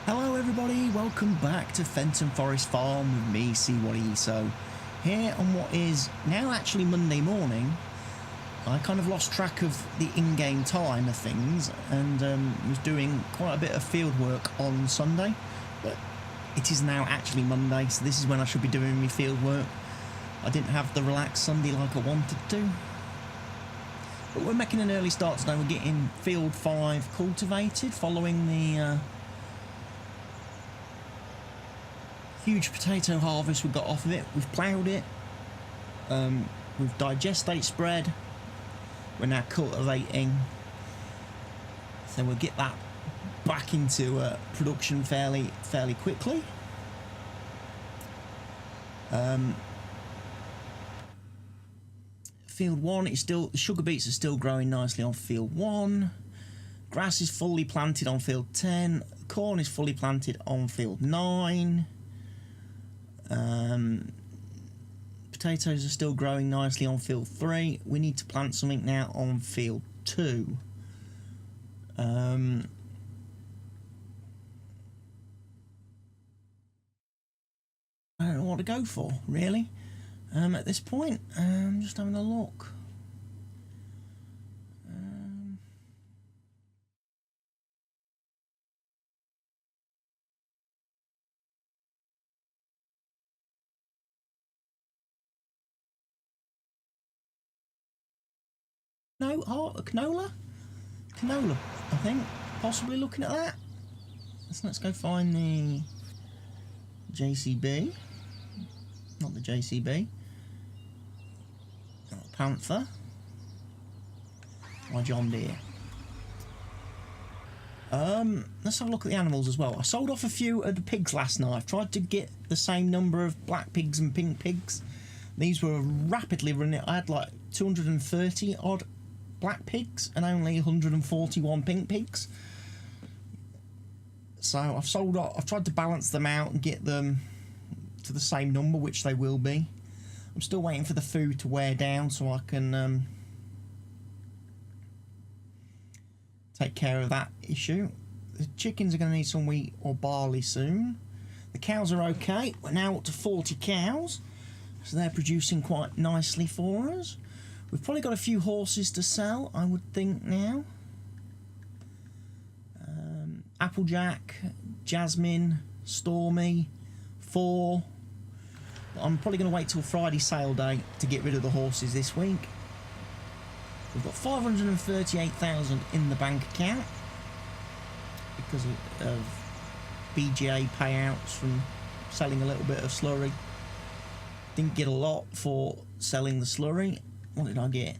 Hello everybody, welcome back to Fenton Forest Farm with me, CWATTYESO. Here on what is now actually Monday morning. I kind of lost track of the in-game time of things and was doing quite a bit of field work on Sunday, but it is now actually Monday, so this is when I should be doing my field work. I didn't have the relaxed Sunday like I wanted to. But we're making an early start today. We're getting field 5 cultivated following the huge potato harvest we got off of it. We've ploughed it, we've digestate spread, we're now cultivating, so we'll get that back into production fairly quickly. Field 1, it's still, the sugar beets are still growing nicely on field 1. Grass is fully planted on field 10. Corn is fully planted on field 9. Potatoes are still growing nicely on field 3. We need to plant something now on field 2. I don't know what to go for, really. At this point, I'm just having a look. No, canola, I think, possibly looking at that. Let's go find the JCB, not the JCB, not Panther, my John Deere. Let's have a look at the animals as well. I sold off a few of the pigs last night. I've tried to get the same number of black pigs and pink pigs. These were rapidly running. I had like 230 odd black pigs and only 141 pink pigs. So I've tried to balance them out and get them to the same number, which they will be. I'm still waiting for the food to wear down so I can take care of that issue. The chickens are going to need some wheat or barley soon. The cows are okay. We're now up to 40 cows, so they're producing quite nicely for us. We've probably got a few horses to sell, I would think now. Applejack, Jasmine, Stormy, 4. I'm probably going to wait till Friday sale day to get rid of the horses this week. We've got 538,000 in the bank account because of BGA payouts from selling a little bit of slurry. Didn't get a lot for selling the slurry. What did I get?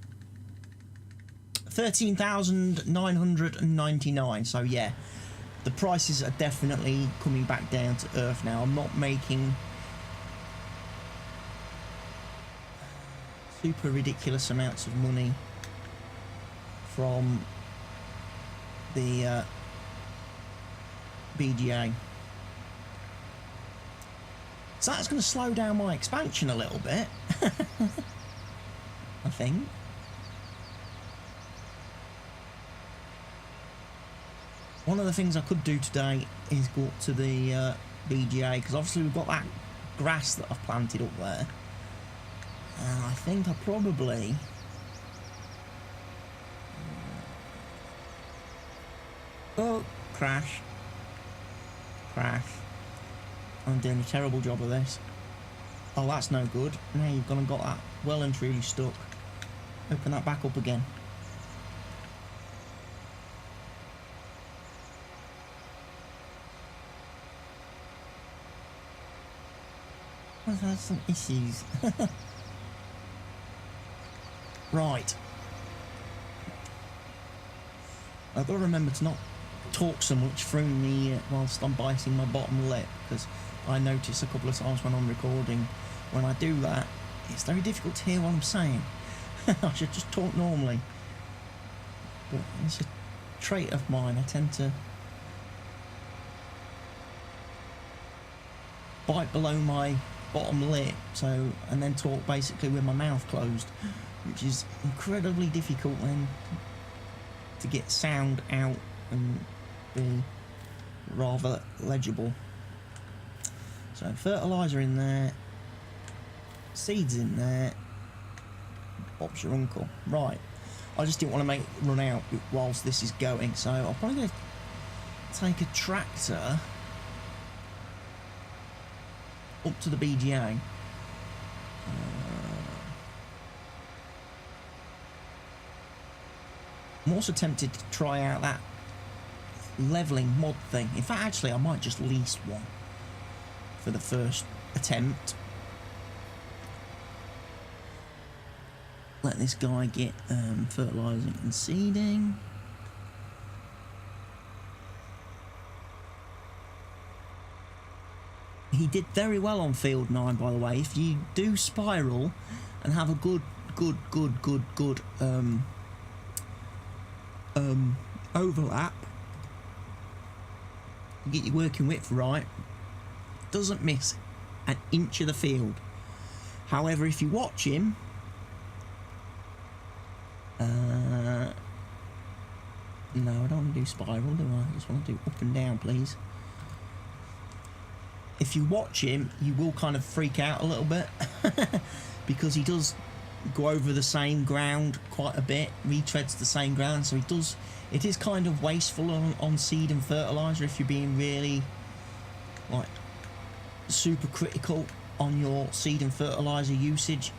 13,999. So yeah, the prices are definitely coming back down to earth now. I'm not making super ridiculous amounts of money from the BGA. So that's going to slow down my expansion a little bit. I think. One of the things I could do today is go up to the BGA, because obviously we've got that grass that I've planted up there, and I think I probably crash. I'm doing a terrible job of this. Oh, that's no good. Now you've gone and got that well and truly stuck. Open that back up again. I've had some issues. Right. I've got to remember to not talk so much through me whilst I'm biting my bottom lip, because I notice a couple of times when I'm recording, when I do that, it's very difficult to hear what I'm saying. I should just talk normally. But it's a trait of mine. I tend to bite below my bottom lip, so, and then talk basically with my mouth closed, which is incredibly difficult then to get sound out and be rather legible. So fertiliser in there, seeds in there. Bob's your uncle. Right. I just didn't want to make it run out whilst this is going, so I'll probably go take a tractor up to the BGA. I'm also tempted to try out that levelling mod thing. In fact, actually, I might just lease one for the first attempt. Let this guy get fertilising and seeding. He did very well on field 9, by the way. If you do spiral and have a good overlap, you get your working width right, doesn't miss an inch of the field. However, if you watch him, no, I don't want to do spiral, do I? I just want to do up and down, please. If you watch him, you will kind of freak out a little bit because he does go over the same ground quite a bit, retreads the same ground, so it is kind of wasteful on seed and fertiliser if you're being really like super critical on your seed and fertiliser usage.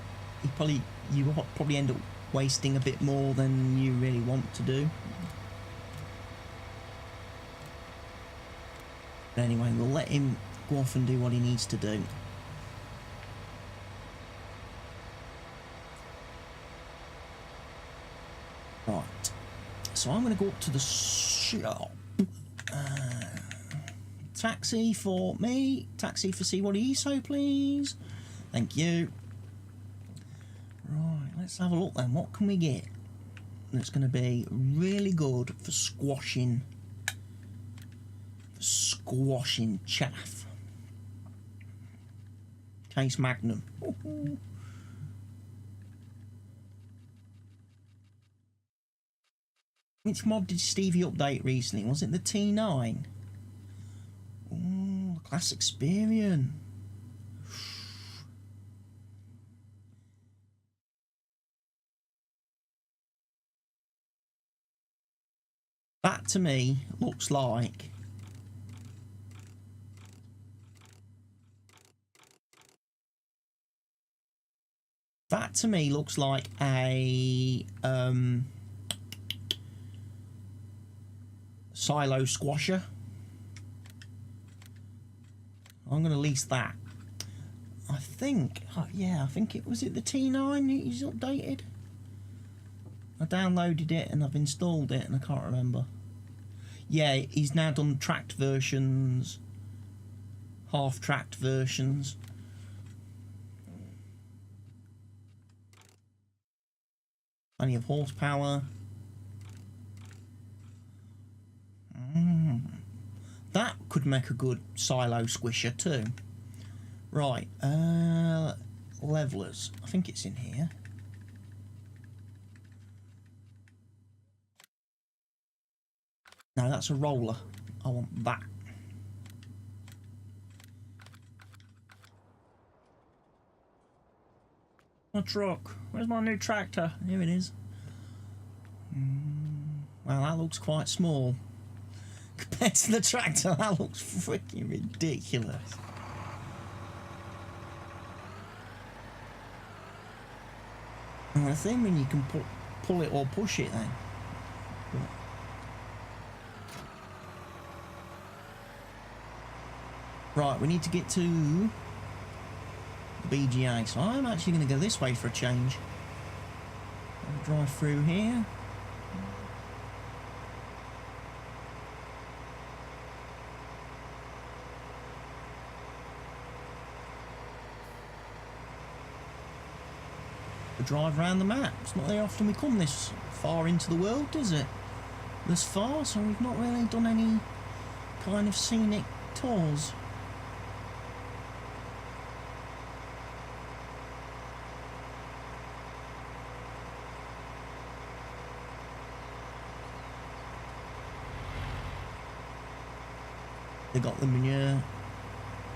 You will probably end up wasting a bit more than you really want to do. But anyway, we'll let him go off and do what he needs to do. Right, so I'm going to go up to the shop. Taxi for me, taxi for CWATTYESO, please. Thank you. Right, let's have a look then. What can we get that's going to be really good for squashing chaff? Case Magnum. Ooh. Which mod did Stevie update recently? Was it the T9? Oh, classic Experian. That to me looks like a silo squasher. I'm going to lease that. I think, yeah, I think it was the T9 he's updated. I downloaded it and I've installed it and I can't remember. Yeah, he's now done tracked versions, half-tracked versions. Plenty of horsepower. That could make a good silo squisher too. Right, levelers. I think it's in here. No, that's a roller. I want that. My truck. Where's my new tractor? Here it is. Well, that looks quite small. Compared to the tractor, that looks freaking ridiculous. And the thing when you can pull it or push it then. Right, we need to get to the BGA, so I'm actually going to go this way for a change. I'll drive through here. Drive around the map. It's not very often we come this far into the world, is it? This far, so we've not really done any kind of scenic tours. They got the manure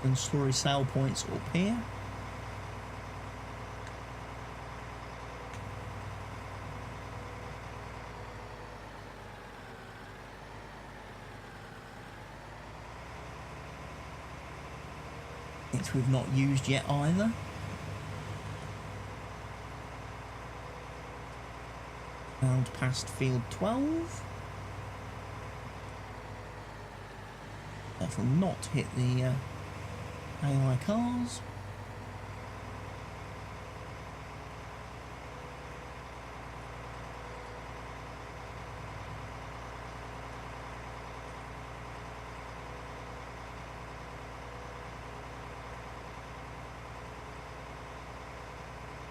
and slurry sale points up here. Which we've not used yet either. Round past field 12. That will not hit the AI cars.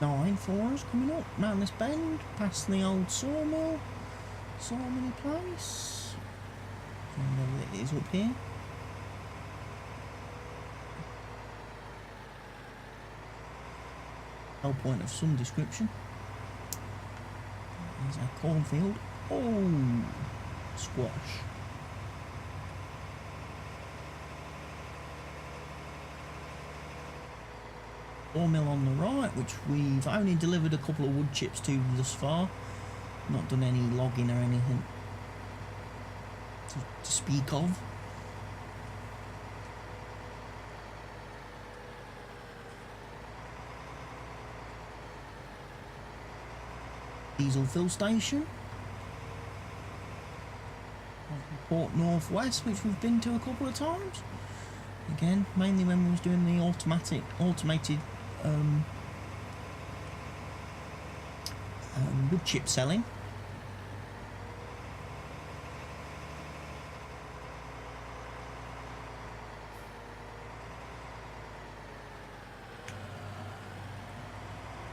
Nine for us coming up round this bend, past the old sawmill place. And it is up here. No point of some description. There's our cornfield. Oh, squash. Sawmill on the right, which we've only delivered a couple of wood chips to thus far. Not done any logging or anything to speak of. Diesel fill station. Port Northwest, which we've been to a couple of times. Again, mainly when we was doing the automated wood chip selling.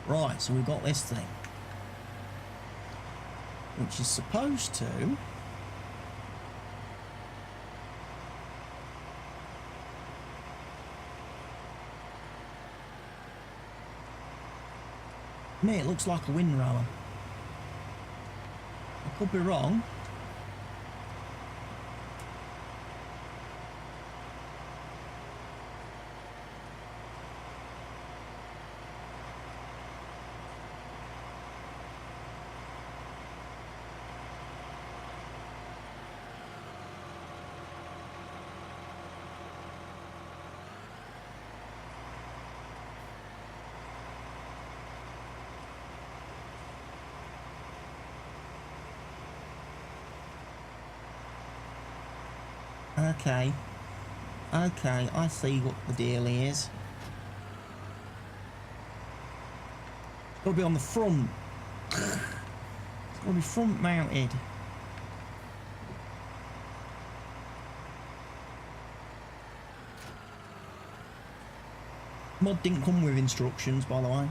Right, so we've got this thing, which is supposed to me, it looks like a windrower. I could be wrong. Okay, I see what the deal is. It's got to be on the front. It's got to be front mounted. Mod didn't come with instructions, by the way.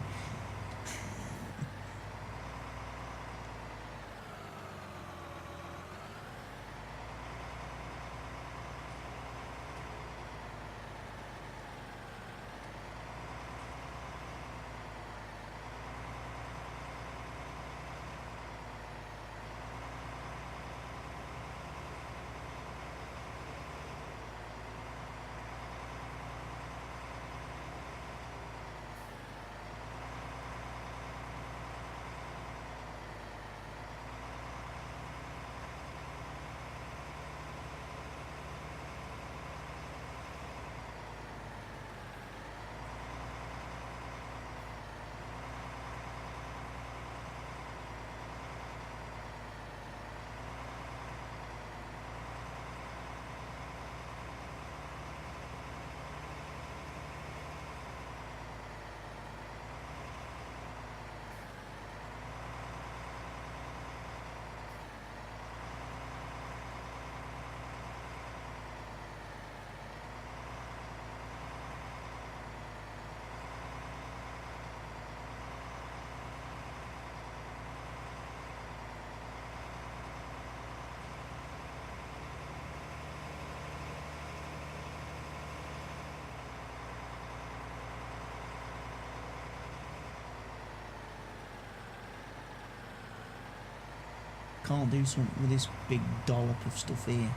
Can't do something with this big dollop of stuff here.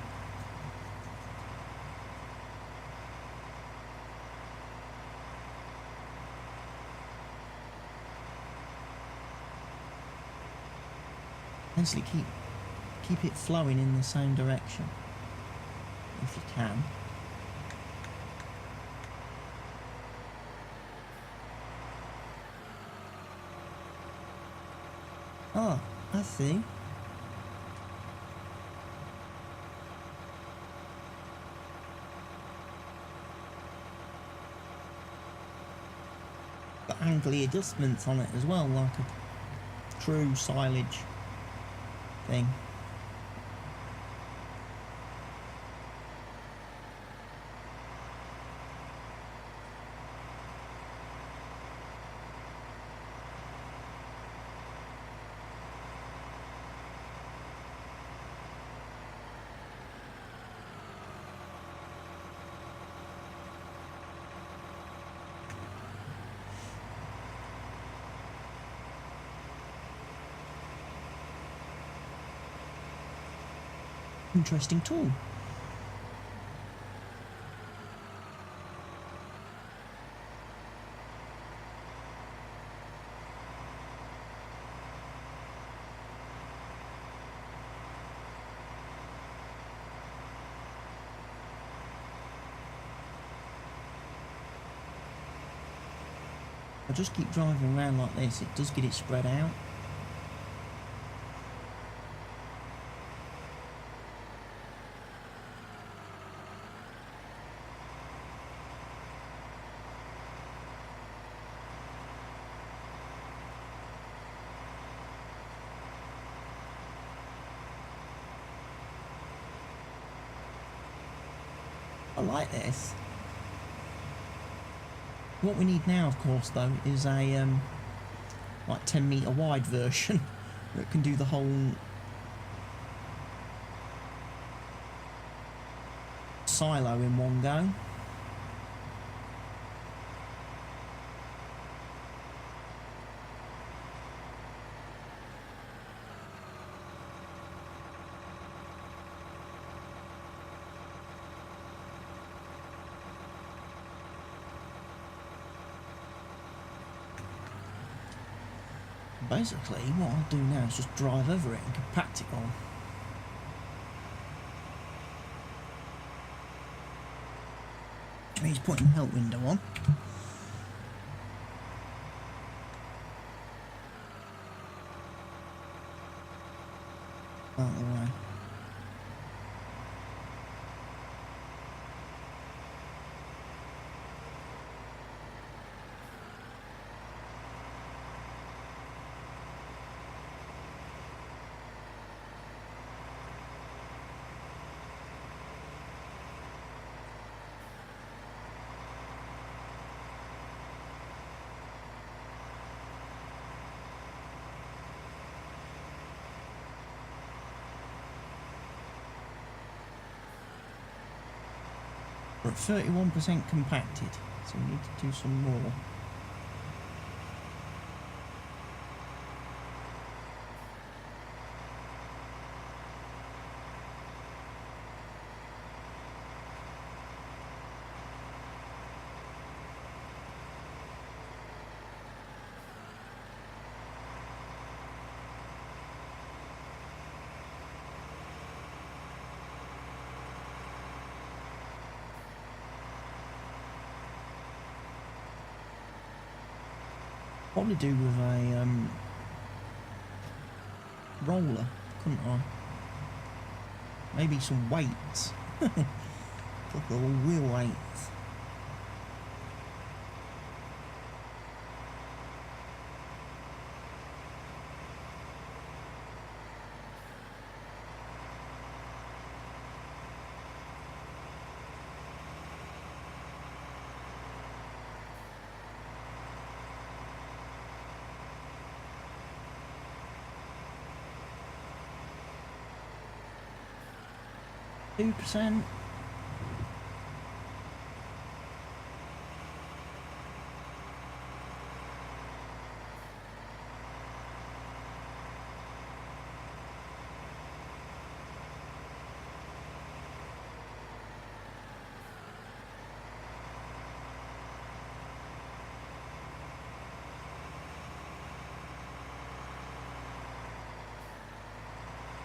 Essentially keep it flowing in the same direction if you can. Oh, I see. Got angly adjustments on it as well, like a true silage thing. Interesting tool. I just keep driving around like this, it does get it spread out. I like this. What we need now, of course, though, is a like 10-metre wide version that can do the whole silo in one go. Basically, what I'll do now is just drive over it and compact it all. Which means putting the help window on. Out of the way. We're at 31% compacted, so we need to do some more. Probably do with a roller, couldn't I? Maybe some weights. Couple of wheel weights. %.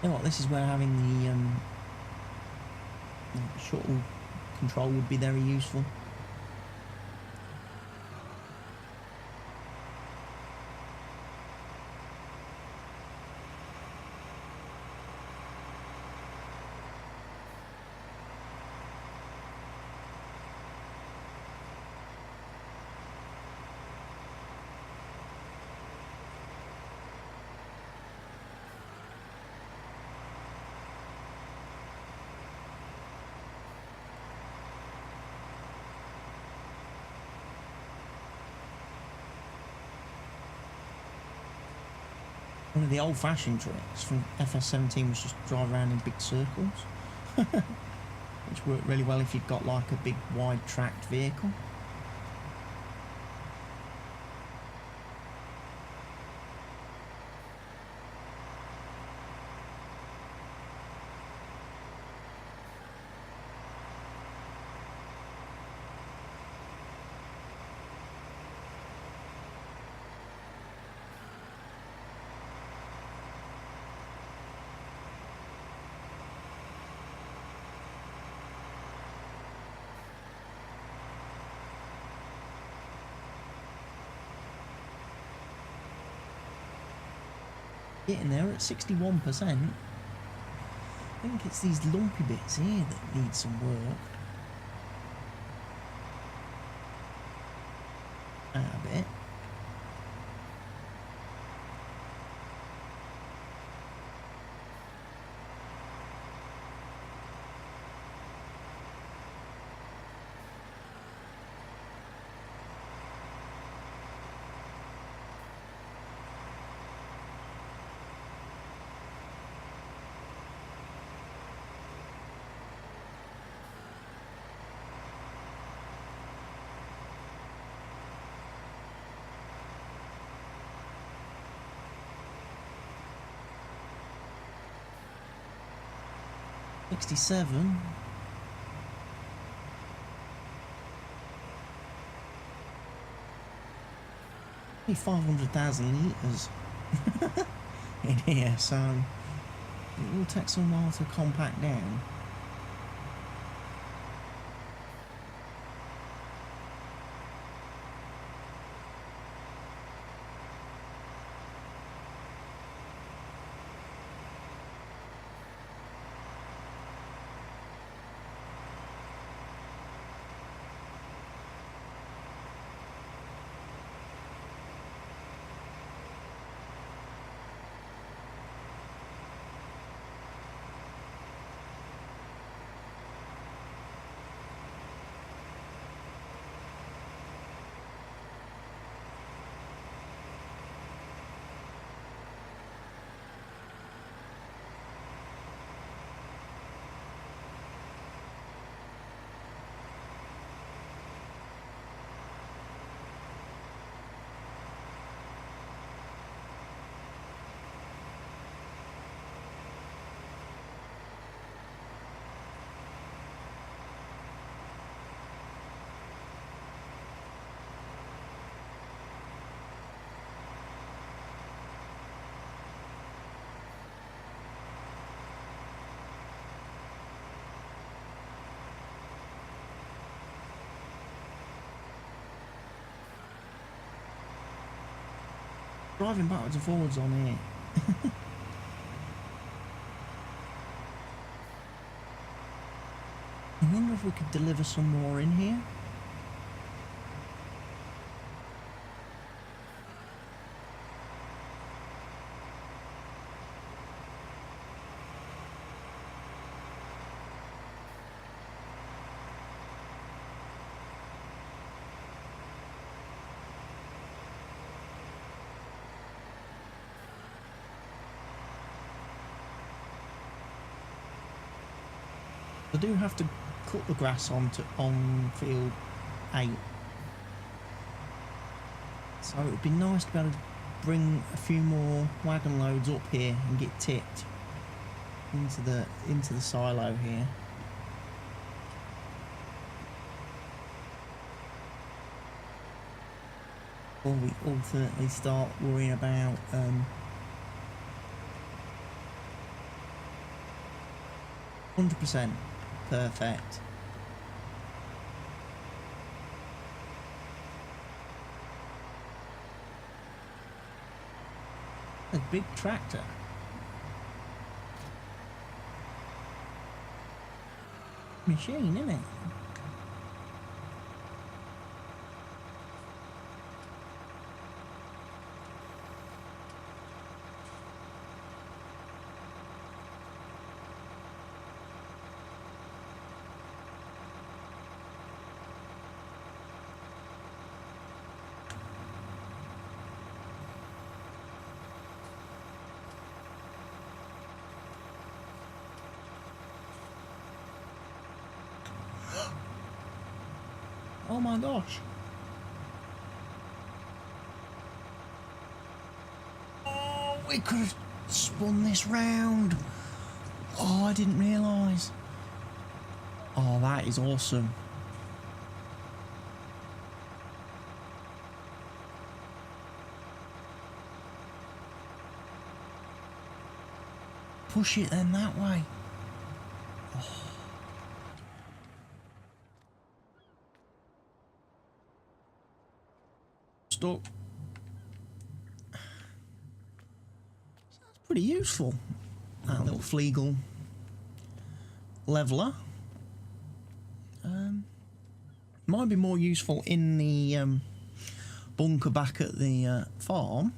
You know what, this is where having the shuttle control would be very useful. One of the old-fashioned tricks from FS17 was just drive around in big circles, which worked really well if you'd got like a big wide-tracked vehicle. Getting there at 61%. I think it's these lumpy bits here that need some work. A bit. $67. Only 500,000 litres in here, so it will take some while to compact down. Driving backwards and forwards on here. I wonder if we could deliver some more in here. I do have to cut the grass on field 8, so it would be nice to be able to bring a few more wagon loads up here and get tipped into the silo here. Or we alternately start worrying about 100%. Perfect. A big tractor. Machine, isn't it? Oh my gosh. Oh, we could have spun this round. Oh, I didn't realise. Oh, that is awesome. Push it then that way. Oh. Stuck. Sounds pretty useful. That little Flegel leveler. Might be more useful in the bunker back at the farm.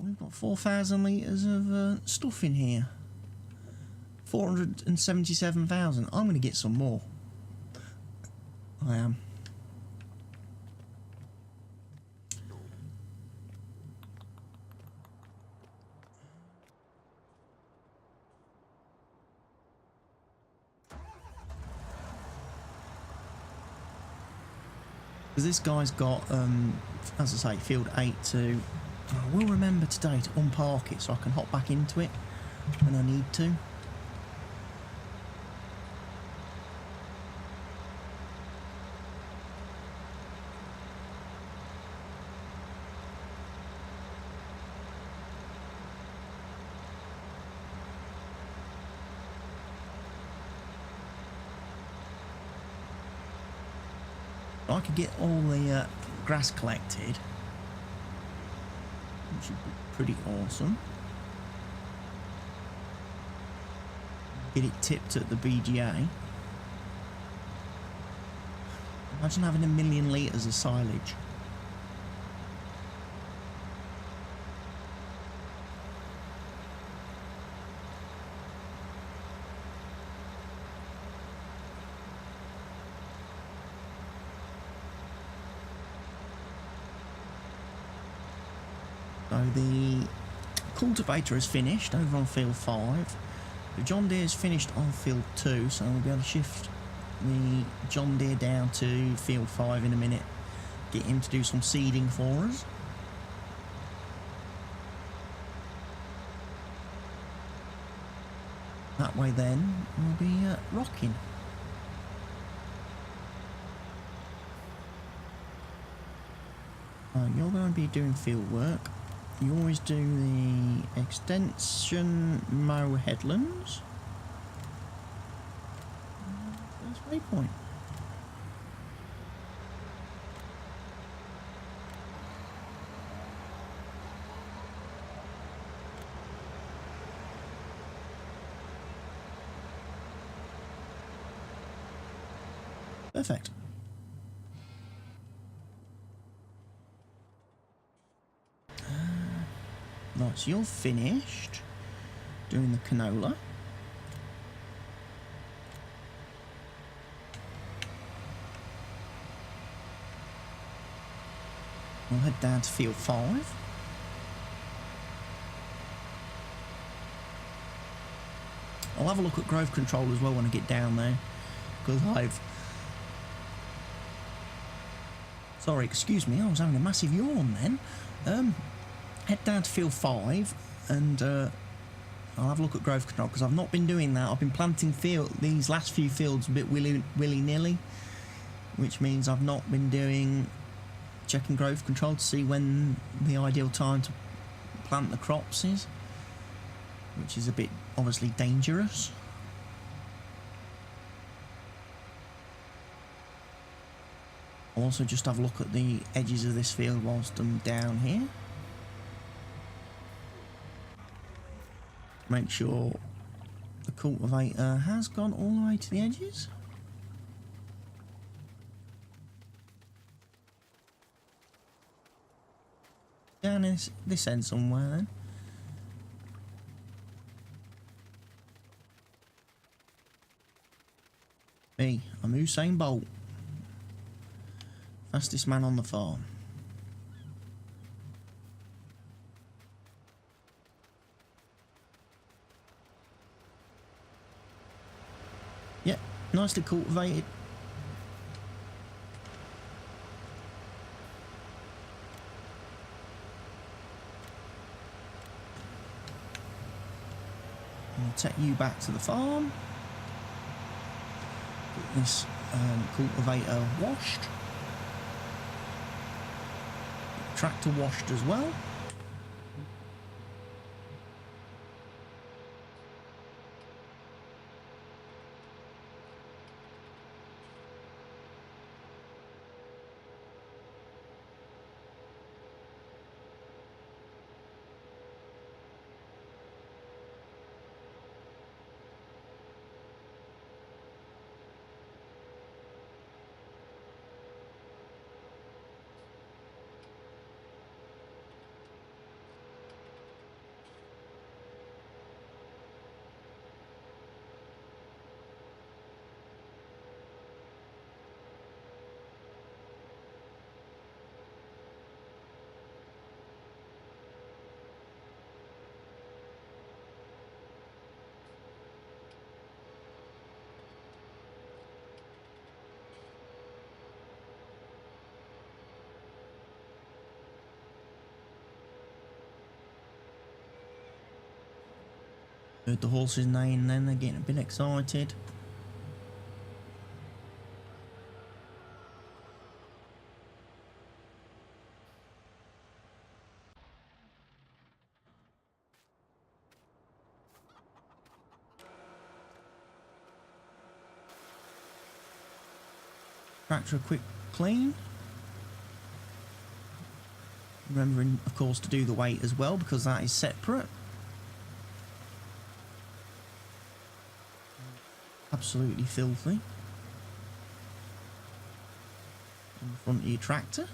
We've got 4,000 litres of stuff in here. 477,000. I'm going to get some more. I am. Because this guy's got, as I say, field 8 to... I will remember today to unpark it so I can hop back into it when I need to. I could get all the grass collected, which would be pretty awesome. Get it tipped at the BGA. Imagine having 1 million litres of silage. So the cultivator is finished over on field 5. The John Deere is finished on field 2, so we'll be able to shift the John Deere down to field 5 in a minute. Get him to do some seeding for us. That way then we'll be rocking. You're going to be doing field work. You always do the extension mow headlands. First waypoint. Perfect. Right, so you're finished doing the canola. We'll head down to field 5. I'll have a look at growth control as well when I get down there, because sorry, excuse me, I was having a massive yawn then. Head down to field 5 and I'll have a look at growth control, because I've not been doing that. I've been planting these last few fields a bit willy-nilly, which means I've not been checking growth control to see when the ideal time to plant the crops is. which is a bit obviously dangerous. Also just have a look at the edges of this field whilst I'm down here. Make sure the cultivator has gone all the way to the edges. Down this end somewhere then. Me, I'm Usain Bolt. Fastest man on the farm. Yep, nicely cultivated. I'll take you back to the farm. Get this cultivator washed. Tractor washed as well. Heard the horses neighing then, they're getting a bit excited. Tractor a quick clean. Remembering, of course, to do the weight as well because that is separate. Absolutely filthy. In front of your tractor.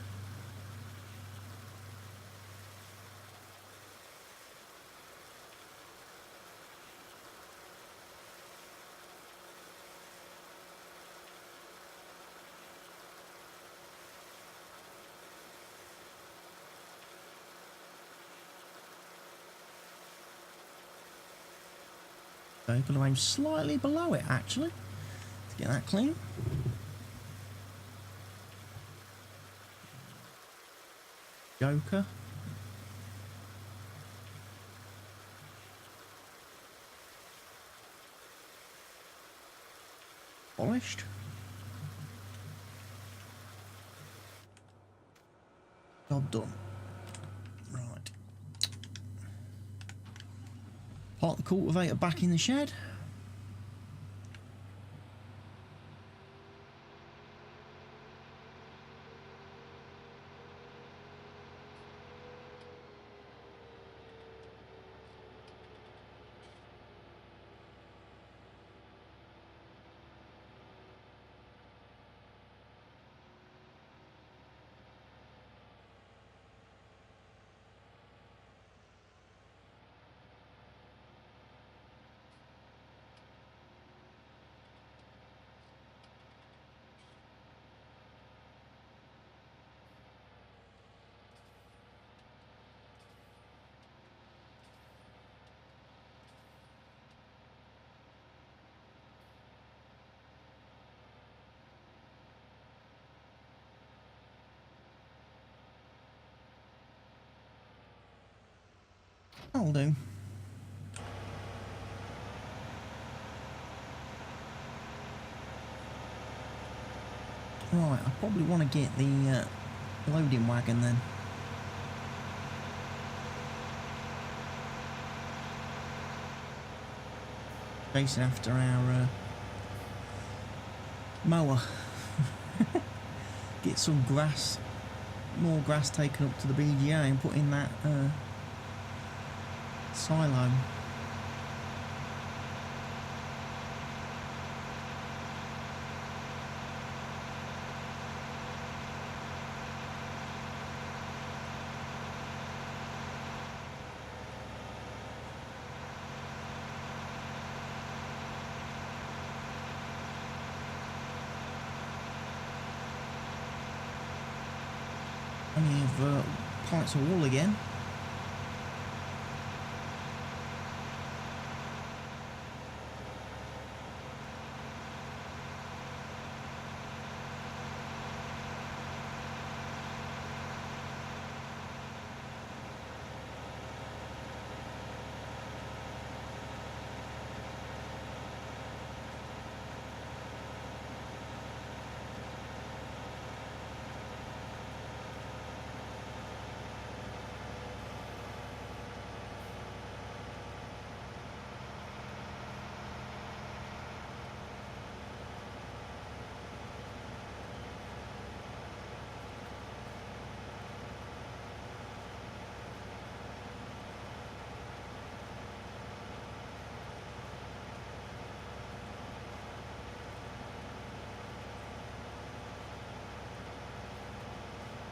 So going to aim slightly below it actually to get that clean. Joker. Polished. Job done. Right. Park the cultivator back in the shed. That'll do. Right, I probably want to get the loading wagon then. chasing after our mower. Get some grass, more grass taken up to the BGA and put in that silo. Plenty of pints of wool again.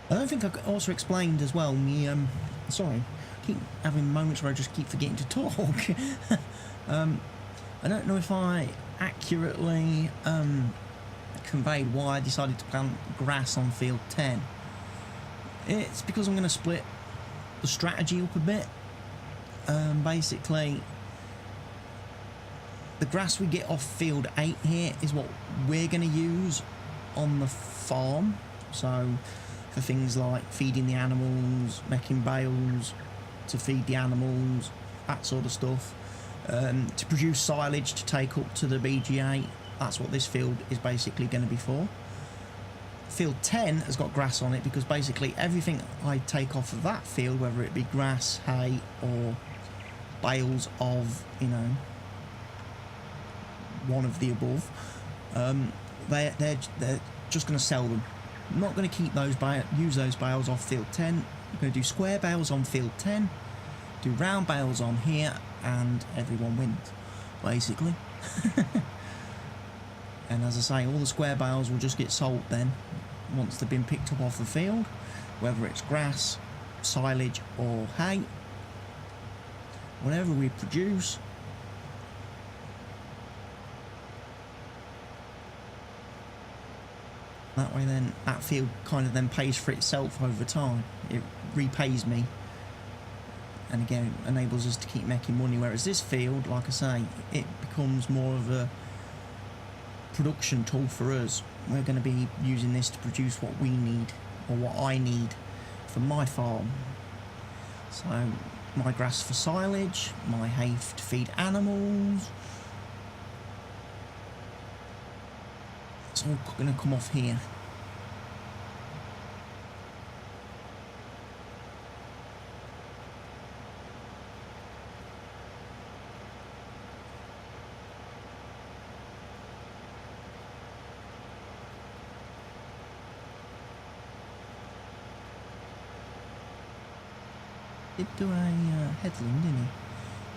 I don't think I also explained as well, me, sorry, I keep having moments where I just keep forgetting to talk. I don't know if I accurately conveyed why I decided to plant grass on field 10. It's because I'm going to split the strategy up a bit. Basically, the grass we get off field 8 here is what we're going to use on the farm. So for things like feeding the animals, making bales to feed the animals, that sort of stuff. To produce silage to take up to the BGA, that's what this field is basically going to be for. Field 10 has got grass on it because basically everything I take off of that field, whether it be grass, hay or bales of, you know, one of the above, they're just going to sell them. I'm not going to keep those use those bales off field 10. I'm going to do square bales on field 10, do round bales on here, and everyone wins, basically. And as I say, all the square bales will just get sold then once they've been picked up off the field, whether it's grass, silage or hay. Whatever we produce, that way then that field kind of then pays for itself over time. It repays me and again enables us to keep making money, whereas this field, like I say, it becomes more of a production tool for us. We're going to be using this to produce what we need, or what I need for my farm. So my grass for silage, my hay to feed animals, it's all going to come off here. Did do a headland, didn't he?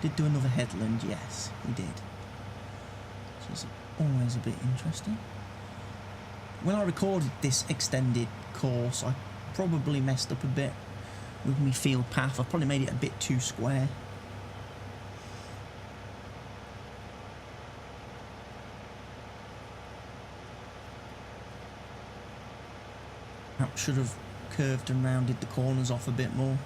Did do another headland, yes, he did. Which is always a bit interesting. When I recorded this extended course, I probably messed up a bit with my field path. I probably made it a bit too square. Perhaps should have curved and rounded the corners off a bit more.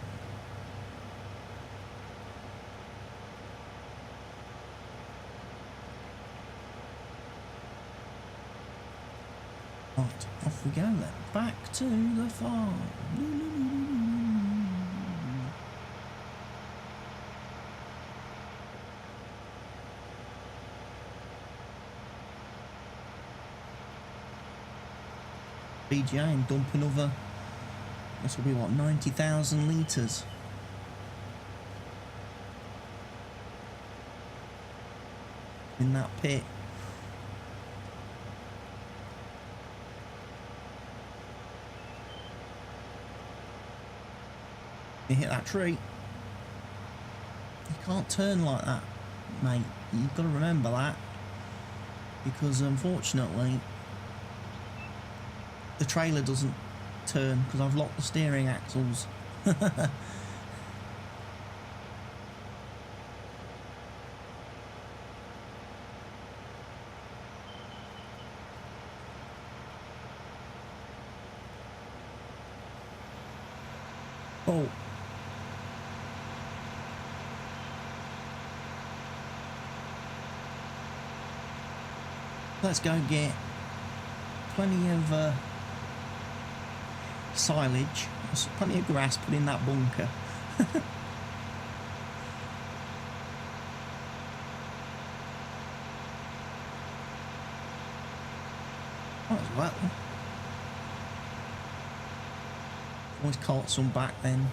Right, off we go then. Back to the farm. BGA and dump another, this will be what, 90,000 litres. in that pit. You hit that tree. You can't turn like that, mate. You've got to remember that, because unfortunately the trailer doesn't turn because I've locked the steering axles. Oh. Let's go get plenty of silage, plenty of grass put in that bunker. Might as well. Always caught some back then.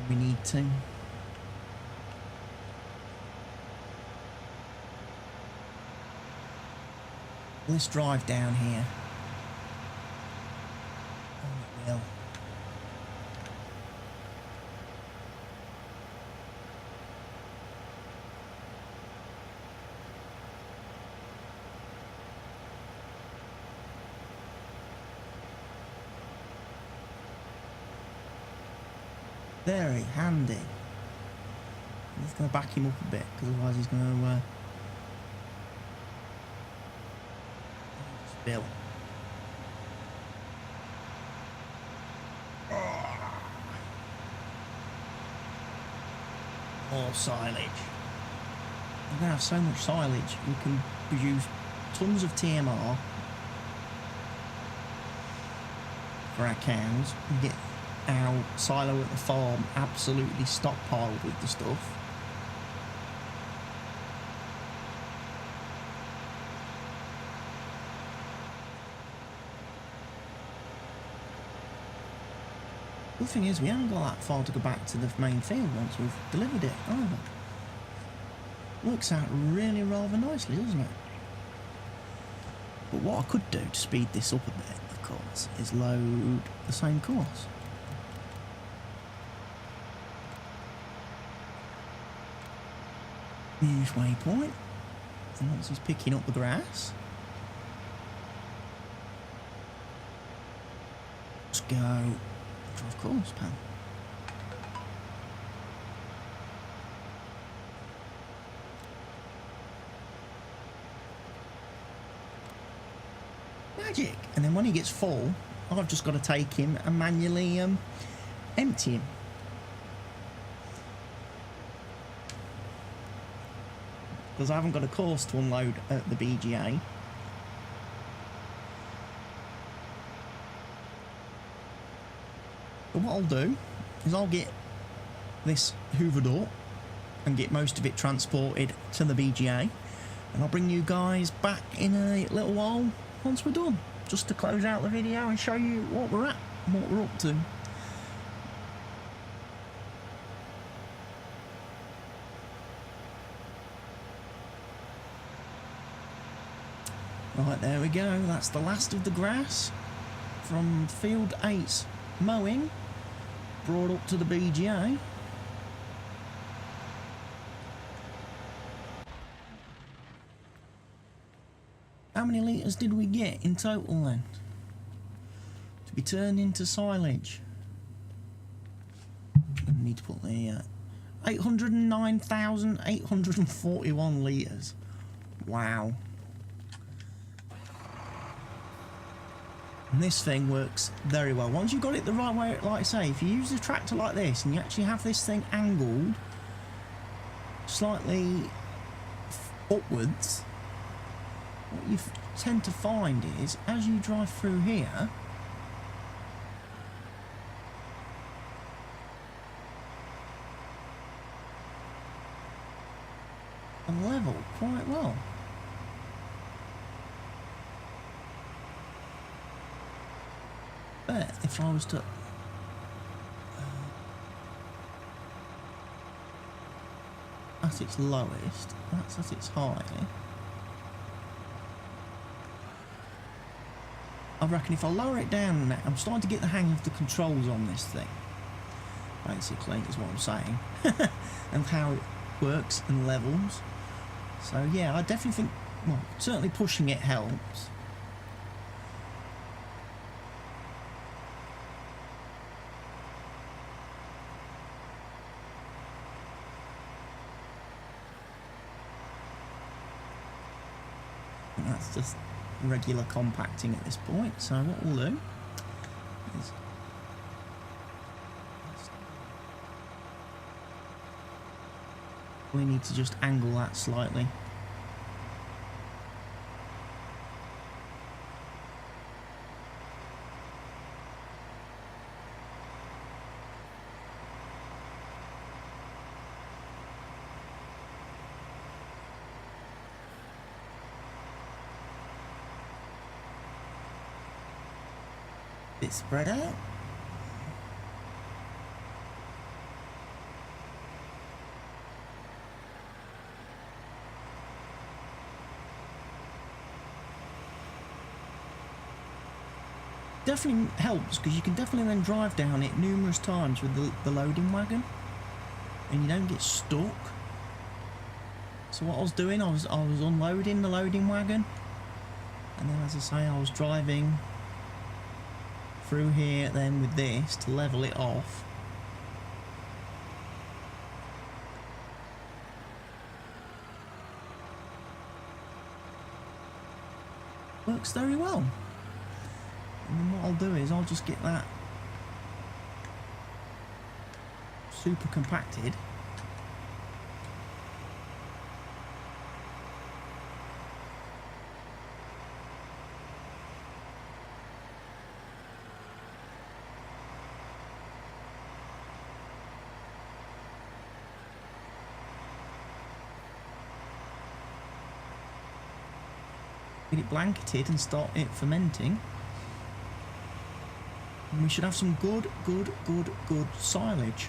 We need to. Let's drive down here. Oh, it will. Very handy. I'm just going to back him up a bit, because otherwise he's going to spill. More silage. We're going to have so much silage, we can produce tons of TMR for our cows and get our silo at the farm absolutely stockpiled with the stuff. The thing is, we haven't got that far to go back to the main field once we've delivered it either. Works out really rather nicely, doesn't it? But what I could do to speed this up a bit, of course, is load the same course. Use waypoint, and once he's picking up the grass, let's go drive course, pal. Magic! And then when he gets full, I've just got to take him and manually empty him. Because I haven't got a course to unload at the BGA. But what I'll do is I'll get this hoovered up and get most of it transported to the BGA, and I'll bring you guys back in a little while once we're done, just to close out the video and show you what we're at and what we're up to. Right, there we go. That's the last of the grass from Field 8's mowing, brought up to the BGA. How many litres did we get in total then? To be turned into silage. I need to put the 809,841 litres. Wow. And this thing works very well. Once you've got it the right way, like I say, if you use a tractor like this and you actually have this thing angled slightly upwards, what you tend to find is, as you drive through here, and level quite well. But if I was to at its lowest. That's at its high. I reckon if I lower it down now, I'm starting to get the hang of the controls on this thing. Basically, is what I'm saying. And how it works and levels. So yeah, I definitely think, well, certainly pushing it helps. And that's just regular compacting at this point. So what we'll do is we need to just angle that slightly. Bit spread out. Definitely helps because you can definitely then drive down it numerous times with the loading wagon and you don't get stuck. So what I was doing, I was unloading the loading wagon, and then as I say, I was driving through here then with this to level it off. Works very well. And then what I'll do is I'll just get that super compacted. Get it blanketed and start it fermenting. And we should have some good silage.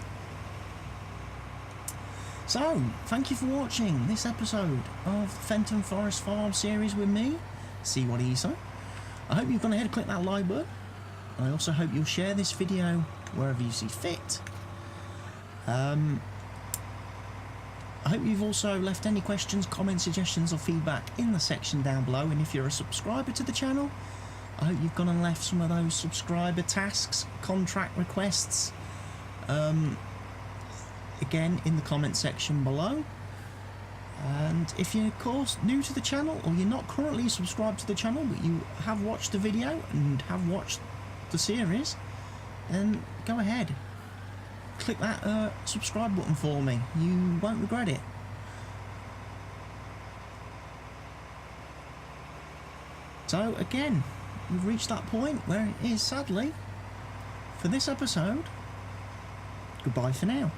So, thank you for watching this episode of the Fenton Forest Farm series with me, CWATTYESO. I hope you've gone ahead and clicked that like button. I also hope you'll share this video wherever you see fit. I hope you've also left any questions, comments, suggestions or feedback in the section down below, and if you're a subscriber to the channel, I hope you've gone and left some of those subscriber tasks, contract requests, again in the comment section below. And if you're of course new to the channel, or you're not currently subscribed to the channel but you have watched the video and have watched the series, then go ahead, click that subscribe button for me. You won't regret it. So again, we've reached that point where it is sadly, for this episode, goodbye for now.